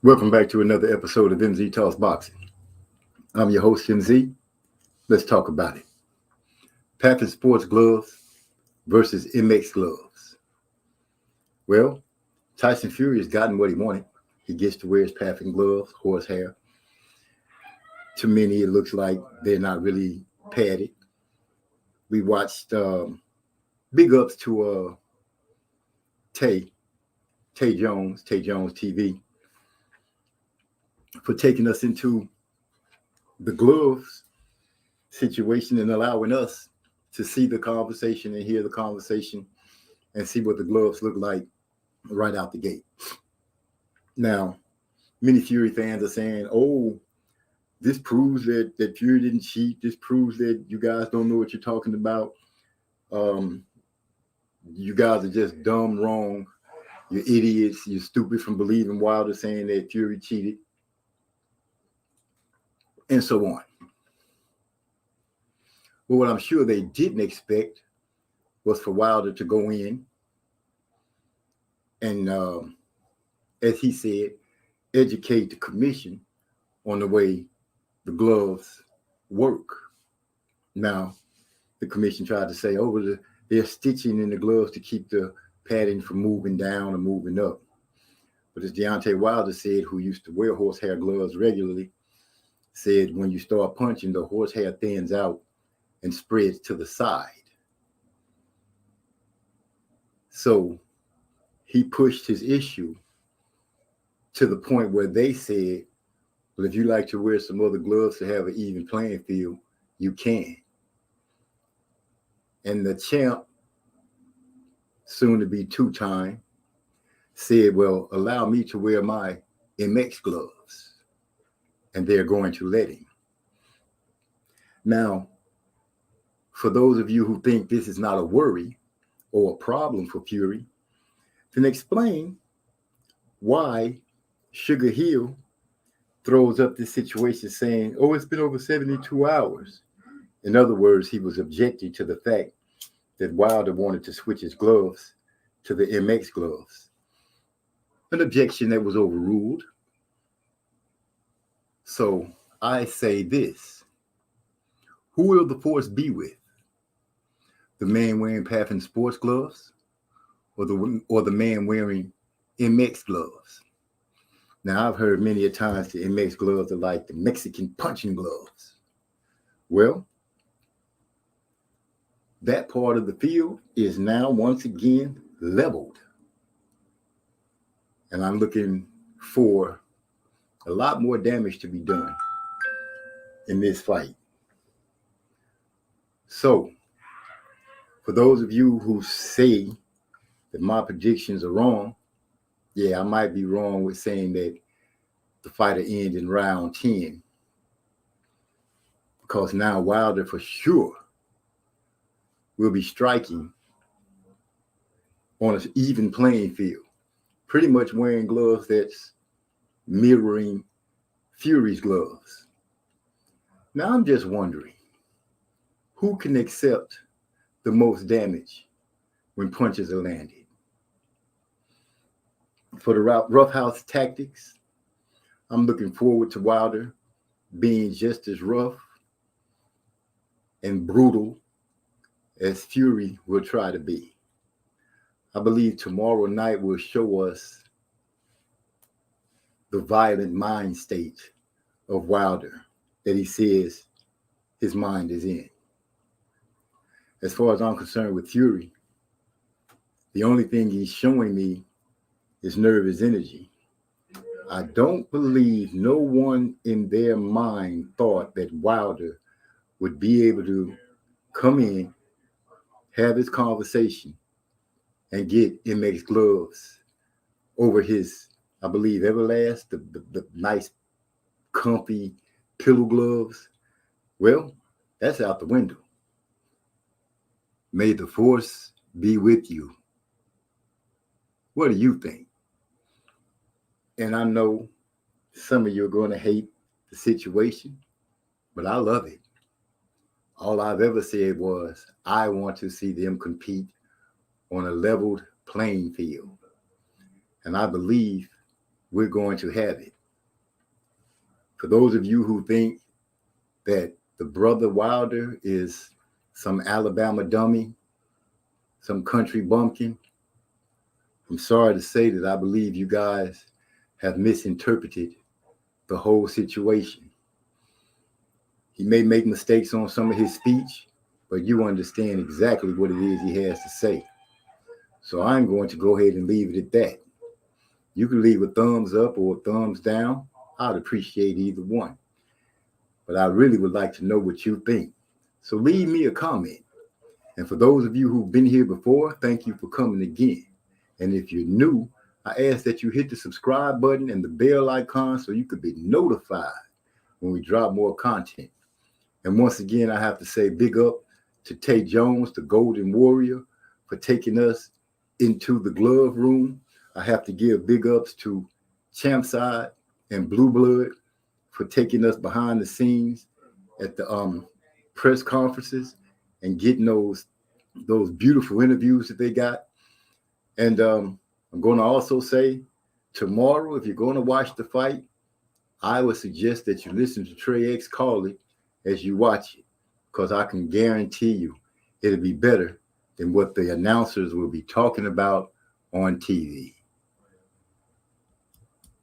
Welcome back to another episode of MZ Talks Boxing. I'm your host, MZ. Let's talk about it. Paffen Sports gloves versus MX gloves. Well, Tyson Fury has gotten what he wanted. He gets to wear his Paffen gloves, horsehair. To many, it looks like they're not really padded. We watched big ups to Tay Jones TV, for taking us into the gloves situation and allowing us to see the conversation and hear the conversation and see what the gloves look like right out the gate. Now, many Fury fans are saying, oh, this proves that Fury didn't cheat. This proves that you guys don't know what you're talking about. You guys are just dumb, wrong. You're idiots. You're stupid from believing Wilder saying that Fury cheated, and so on. But what I'm sure they didn't expect was for Wilder to go in and, as he said, educate the commission on the way the gloves work. Now, the commission tried to say, oh, they're stitching in the gloves to keep the padding from moving down or moving up. But as Deontay Wilder said, who used to wear horsehair gloves regularly, said when you start punching, the horsehair thins out and spreads to the side. So he pushed his issue to the point where they said, well, if you like to wear some other gloves to have an even playing field, you can. And the champ, soon to be two-time, said, well, allow me to wear my MX gloves. And they're going to let him. Now, for those of you who think this is not a worry or a problem for Fury, then explain why Sugar Hill throws up this situation saying, oh, it's been over 72 hours. In other words, he was objecting to the fact that Wilder wanted to switch his gloves to the MX gloves. An objection that was overruled. So I say this. Who will the force be with? The man wearing Paffen Sports gloves or the man wearing MX gloves? Now, I've heard many a times the MX gloves are like the Mexican punching gloves. Well, that part of the field is now once again leveled. And I'm looking for a lot more damage to be done in this fight. So, for those of you who say that my predictions are wrong, yeah, I might be wrong with saying that the fight will end in round 10. Because now Wilder for sure will be striking on an even playing field, pretty much wearing gloves that's mirroring Fury's gloves. Now I'm just wondering, who can accept the most damage when punches are landed? For the roughhouse tactics, I'm looking forward to Wilder being just as rough and brutal as Fury will try to be. I believe tomorrow night will show us the violent mind state of Wilder that he says his mind is in. As far as I'm concerned with Fury, the only thing he's showing me is nervous energy. I don't believe no one in their mind thought that Wilder would be able to come in, have his conversation, and get MX gloves over his, I believe, Everlast, the nice, comfy pillow gloves. Well, that's out the window. May the force be with you. What do you think? And I know some of you are going to hate the situation, but I love it. All I've ever said was, I want to see them compete on a leveled playing field. And I believe we're going to have it. For those of you who think that the brother Wilder is some Alabama dummy, some country bumpkin, I'm sorry to say that I believe you guys have misinterpreted the whole situation. He may make mistakes on some of his speech, but you understand exactly what it is he has to say. So I'm going to go ahead and leave it at that. You can leave a thumbs up or a thumbs down. I'd appreciate either one. But I really would like to know what you think. So leave me a comment. And for those of you who've been here before, thank you for coming again. And if you're new, I ask that you hit the subscribe button and the bell icon so you could be notified when we drop more content. And once again, I have to say big up to Tay Jones, the Golden Warrior, for taking us into the glove room. I have to give big ups to Champside and Blue Blood for taking us behind the scenes at the press conferences and getting those beautiful interviews that they got. And I'm going to also say tomorrow, if you're going to watch the fight, I would suggest that you listen to Trey X call it as you watch it, because I can guarantee you it'll be better than what the announcers will be talking about on TV.